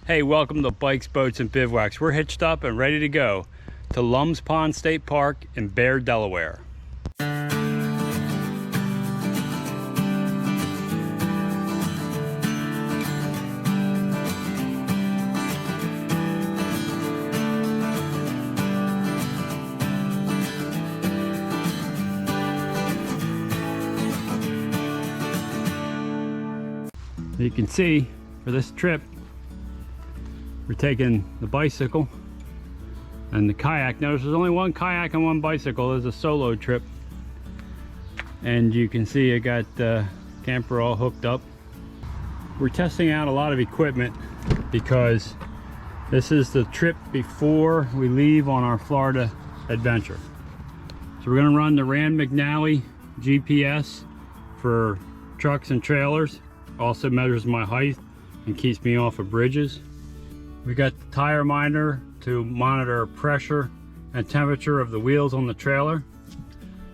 Hey, welcome to Bikes, Boats, and Bivouacs. We're hitched up and ready to go to Lums Pond State Park in Bear, Delaware. You can see for this trip we're taking the bicycle and the kayak. Notice there's only one kayak and one bicycle. It's a solo trip, and you can see I got the camper all hooked up. We're testing out a lot of equipment because this is the trip before we leave on our Florida adventure. So we're going to run the Rand McNally GPS for trucks and trailers. Also measures my height and keeps me off of bridges. We got the tire minder to monitor pressure and temperature of the wheels on the trailer.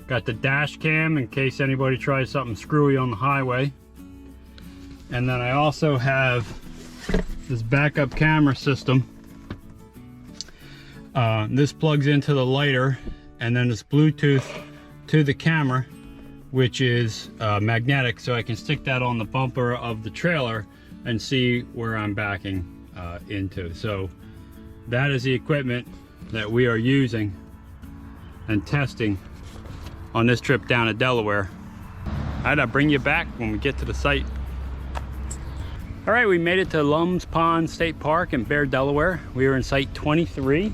Got the dash cam in case anybody tries something screwy on the highway. And then I also have this backup camera system. This plugs into the lighter, and then it's Bluetooth to the camera, which is magnetic, so I can stick that on the bumper of the trailer and see where I'm backing into. So that is the equipment that we are using and testing on this trip down to Delaware. I'll bring you back when we get to the site. All right, we made it to Lums Pond State Park in Bear, Delaware. We are in site 23.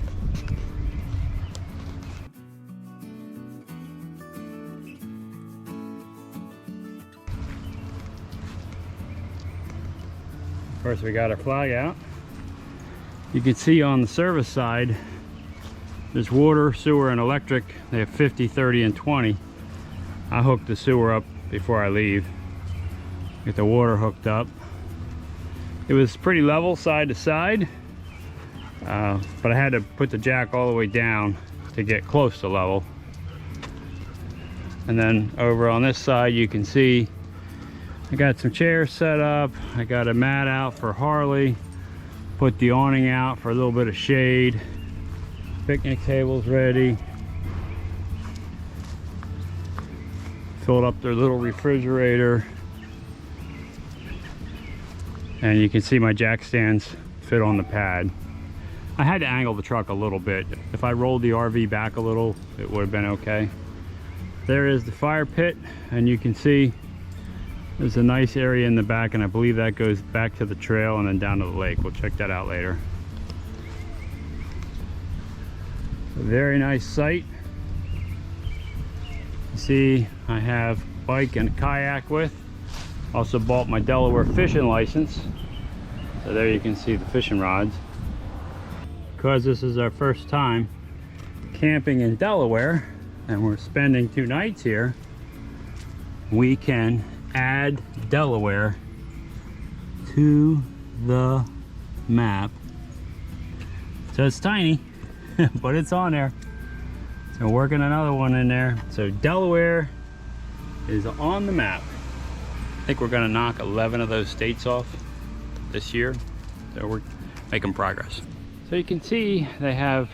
First, we got our flag out. You can see on the service side, there's water, sewer, and electric. They have 50, 30, and 20. I hooked the sewer up before I leave. Get the water hooked up. It was pretty level side to side, but I had to put the jack all the way down to get close to level. And then over on this side, you can see I got some chairs set up. I got a mat out for Harley. Put the awning out for a little bit of shade. Picnic tables ready. Filled up their little refrigerator. And you can see my jack stands fit on the pad. I had to angle the truck a little bit. If I rolled the RV back a little, it would have been okay. There is the fire pit, and you can see there's a nice area in the back, and I believe that goes back to the trail and then down to the lake. We'll check that out later. A very nice site. You see I have bike and kayak with. Also bought my Delaware fishing license. So there you can see the fishing rods. Because this is our first time camping in Delaware and we're spending 2 nights here, we can add Delaware to the map. So it's tiny, but it's on there. So working another one in there. So Delaware is on the map. I think we're gonna knock 11 of those states off this year. So we're making progress. So you can see they have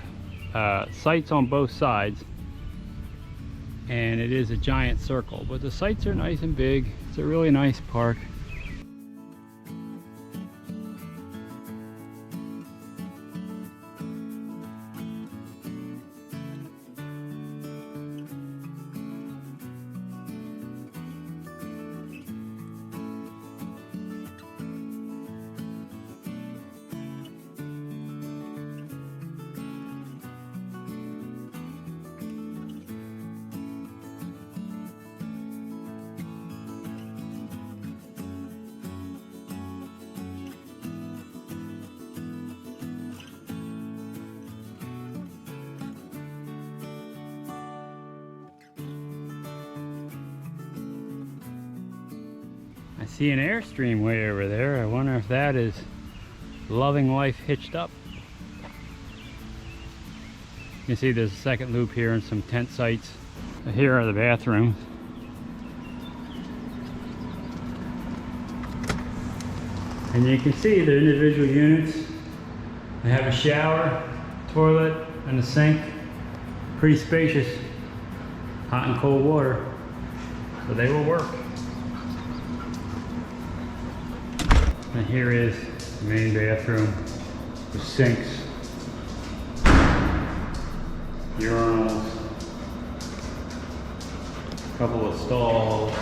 sites on both sides, and it is a giant circle, but the sites are nice and big. It's a really nice park. I see an Airstream way over there. I wonder if that is Loving Life hitched up. You can see there's a second loop here and some tent sites. Here are the bathrooms. And you can see the individual units They have a shower, toilet, and a sink. Pretty spacious. Hot and cold water. So they will work. And here is the main bathroom with sinks, urinals, a couple of stalls,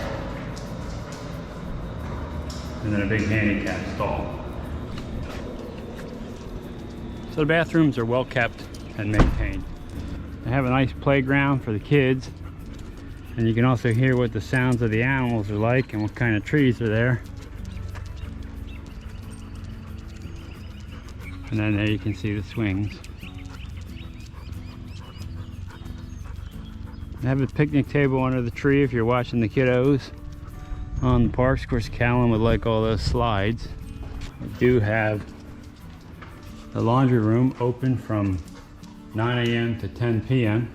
and then a big handicap stall. So the bathrooms are well kept and maintained. They have a nice playground for the kids, and you can also hear what the sounds of the animals are like and what kind of trees are there. And then there you can see the swings. They have a picnic table under the tree if you're watching the kiddos on the parks. Of course, Callan would like all those slides. They do have the laundry room open from 9 a.m. to 10 p.m.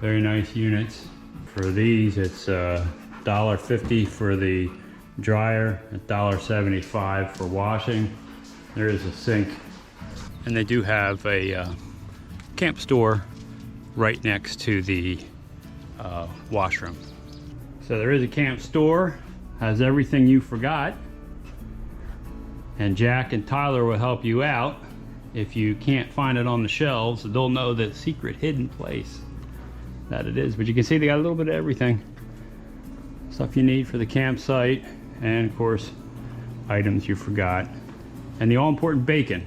Very nice units. For these, it's $1.50 for the dryer, $1.75 for washing. There is a sink, and they do have a camp store right next to the washroom. So there is a camp store, has everything you forgot, and Jack and Tyler will help you out. If you can't find it on the shelves, they'll know the secret hidden place that it is. But you can see they got a little bit of everything. Stuff you need for the campsite, and of course, items you forgot. And the all-important bacon,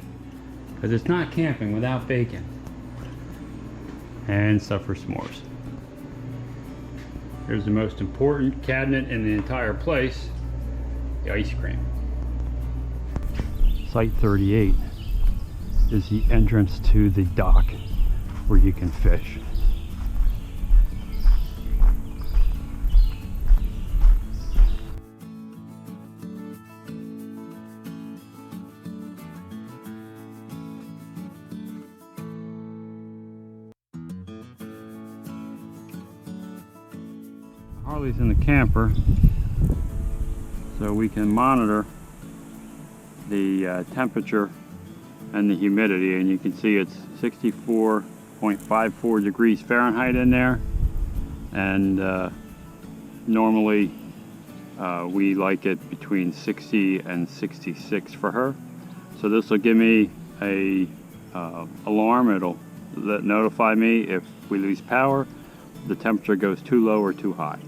because it's not camping without bacon. And stuff for s'mores. Here's the most important cabinet in the entire place, the ice cream. Site 38 is the entrance to the dock where you can fish. Harley's in the camper, so we can monitor the temperature and the humidity, and you can see it's 64.54 degrees Fahrenheit in there, and normally we like it between 60 and 66 for her. So this will give me a alarm. It'll notify me if we lose power, the temperature goes too low or too high.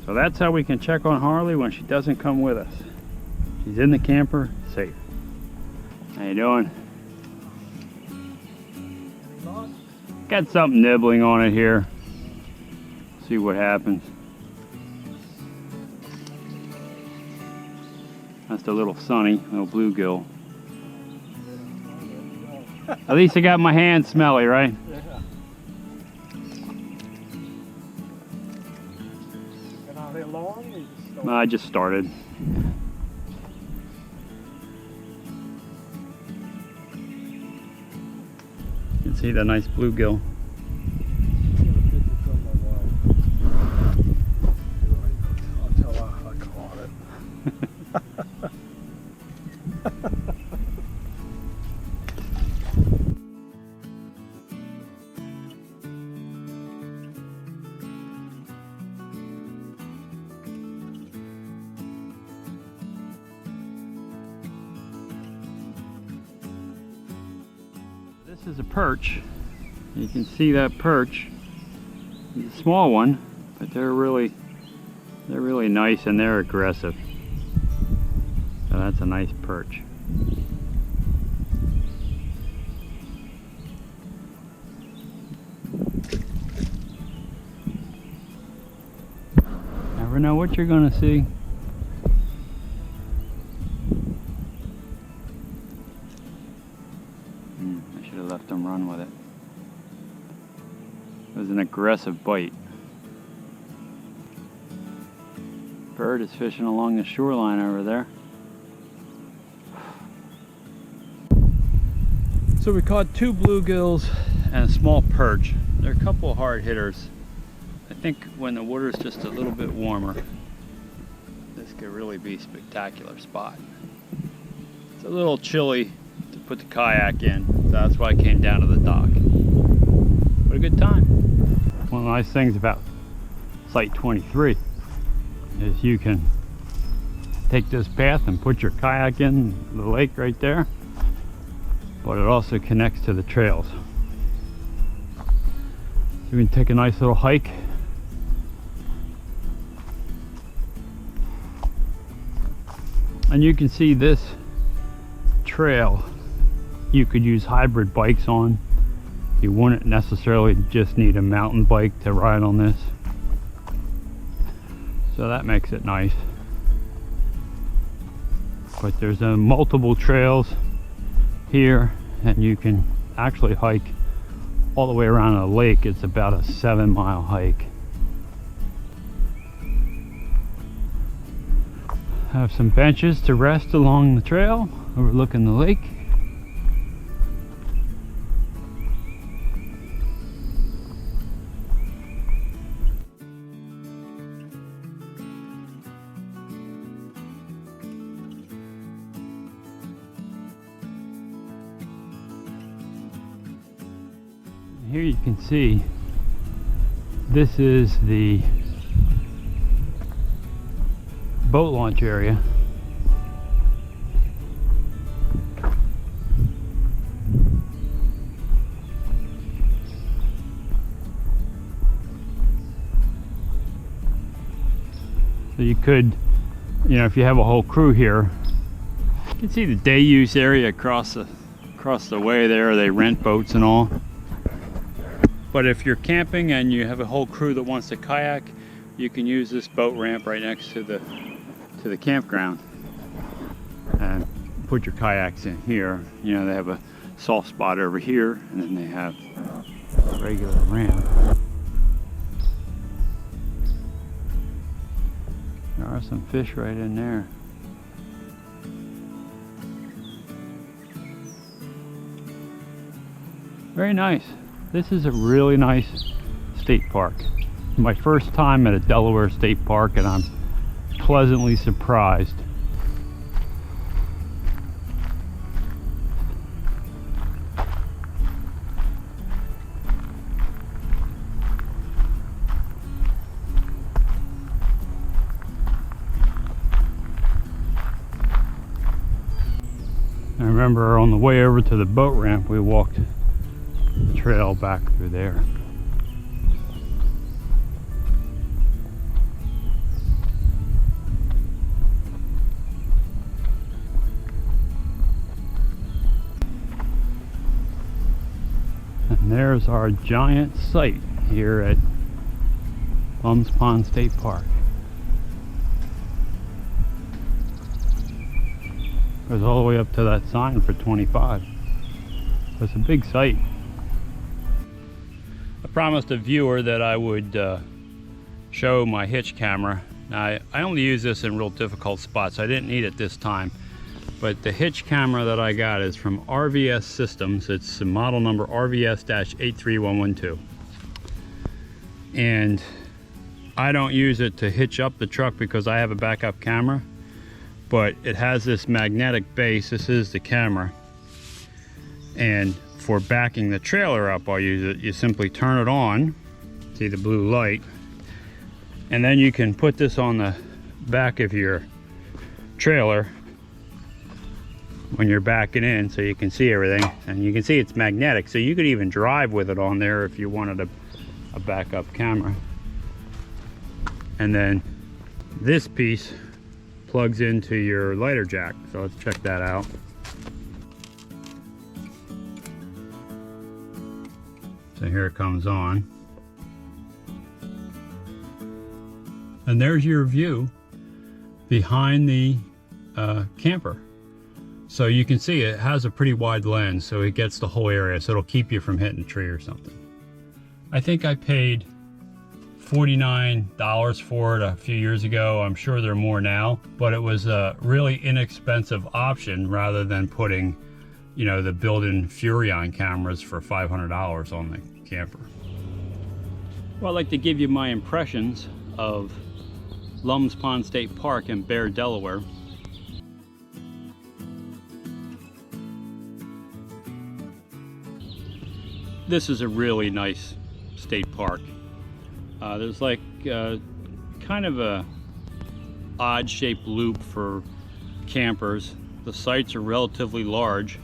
So that's how we can check on Harley when she doesn't come with us. She's in the camper, safe. How you doing? Got something nibbling on it here. See what happens. That's the little Sunny, little bluegill. At least I got my hands smelly, right? I just started. You can see the nice bluegill. I'll tell her I caught it. This is a perch. You can see that perch. It's a small one, but they're really nice and they're aggressive. So that's a nice perch. Never know what you're gonna see. I should have left them run with it. It was an aggressive bite. Bird is fishing along the shoreline over there. So we caught 2 bluegills and a small perch. They're a couple of hard hitters. I think when the water's just a little bit warmer, this could really be a spectacular spot. It's a little chilly to put the kayak in. So that's why I came down to the dock. What a good time. One of the nice things about Site 23 is you can take this path and put your kayak in the lake right there, but it also connects to the trails. So you can take a nice little hike. And you can see this trail you could use hybrid bikes on. You wouldn't necessarily just need a mountain bike to ride on this. So that makes it nice. But there's multiple trails here, and you can actually hike all the way around the lake. It's about a 7-mile hike. Have some benches to rest along the trail overlooking the lake. Here you can see this is the boat launch area. So you could, you know, if you have a whole crew here, you can see the day use area across the way there. They rent boats and all. But if you're camping and you have a whole crew that wants to kayak, you can use this boat ramp right next to the campground and put your kayaks in here. You know, they have a soft spot over here, and then they have a regular ramp. There are some fish right in there. Very nice. This is a really nice state park. My first time at a Delaware State Park, and I'm pleasantly surprised. I remember on the way over to the boat ramp, we walked the trail back through there. And there's our giant site here at Lums Pond State Park. Goes all the way up to that sign for 25. So it's a big site. I promised a viewer that I would show my hitch camera. Now, I only use this in real difficult spots. I didn't need it this time. But the hitch camera that I got is from RVS Systems. It's the model number RVS-83112. And I don't use it to hitch up the truck because I have a backup camera. But it has this magnetic base. This is the camera. And for backing the trailer up, I'll use it. You simply turn it on. See the blue light. And then you can put this on the back of your trailer when you're backing in, so you can see everything. And you can see it's magnetic, so you could even drive with it on there if you wanted a backup camera. And then this piece plugs into your lighter jack, so let's check that out. So here it comes on, and there's your view behind the camper. So you can see it has a pretty wide lens, so it gets the whole area, so it'll keep you from hitting a tree or something. I think I paid $49 for it a few years ago. I'm sure there are more now, but it was a really inexpensive option rather than putting, you know, the built-in Furrion cameras for $500 on the camper. Well, I'd like to give you my impressions of Lums Pond State Park in Bear, Delaware. this is a really nice state park. There's like kind of a odd shaped loop for campers. The sites are relatively large.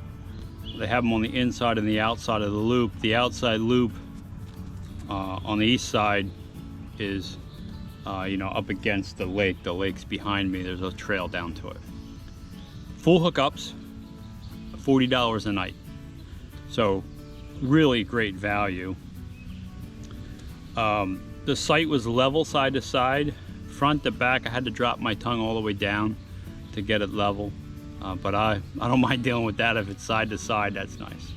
They have them on the inside and the outside of the loop. The outside loop on the east side is up against the lake. The lake's behind me. There's a trail down to it. Full hookups, $40 a night. So really great value. The site was level side to side, front to back. I had to drop my tongue all the way down to get it level, but I don't mind dealing with that. If it's side to side, that's nice.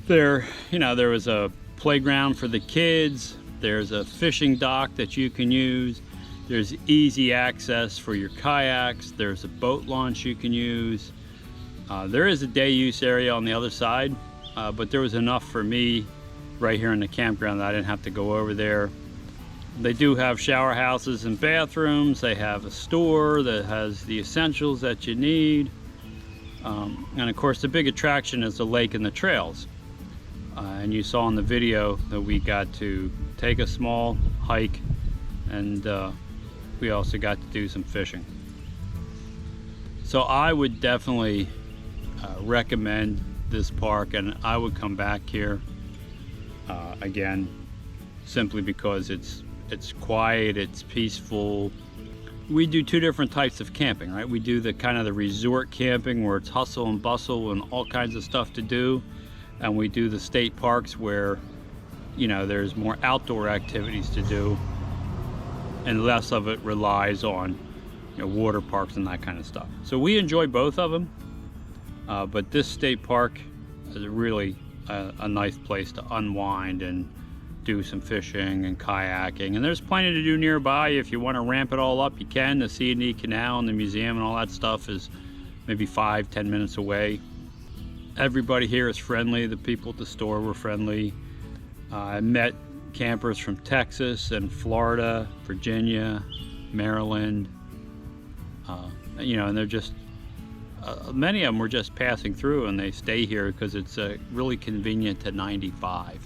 There was a playground for the kids. There's a fishing dock that you can use. There's easy access for your kayaks. There's a boat launch you can use. There is a day use area on the other side, but there was enough for me right here in the campground that I didn't have to go over there. They do have shower houses and bathrooms. They have a store that has the essentials that you need. And of course the big attraction is the lake and the trails. And you saw in the video that we got to take a small hike, and we also got to do some fishing. So I would definitely recommend this park, and I would come back here again, simply because it's quiet, it's peaceful. We do two different types of camping, right? We do the kind of the resort camping where it's hustle and bustle and all kinds of stuff to do, and we do the state parks where there's more outdoor activities to do and less of it relies on water parks and that kind of stuff. So we enjoy both of them, but this state park is really a nice place to unwind and do some fishing and kayaking, and there's plenty to do nearby. If you want to ramp it all up, you can. The C&E Canal and the museum and all that stuff is maybe 5-10 minutes away. Everybody here is friendly. The people at the store were friendly. I met campers from Texas and Florida, Virginia, Maryland, and they're just many of them were just passing through, and they stay here because it's really convenient to 95.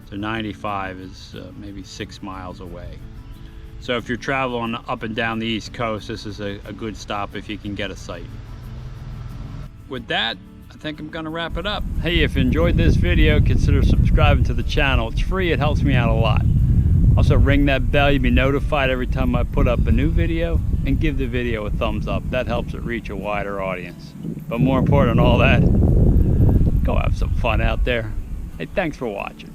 So 95 is maybe 6 miles away. So if you're traveling up and down the East Coast, this is a good stop if you can get a site. With that, I think I'm gonna wrap it up. Hey, if you enjoyed this video, consider subscribing to the channel. It's free, it helps me out a lot. Also ring that bell, you'll be notified every time I put up a new video, and give the video a thumbs up. That helps it reach a wider audience. But more important than all that, go have some fun out there. Hey, thanks for watching.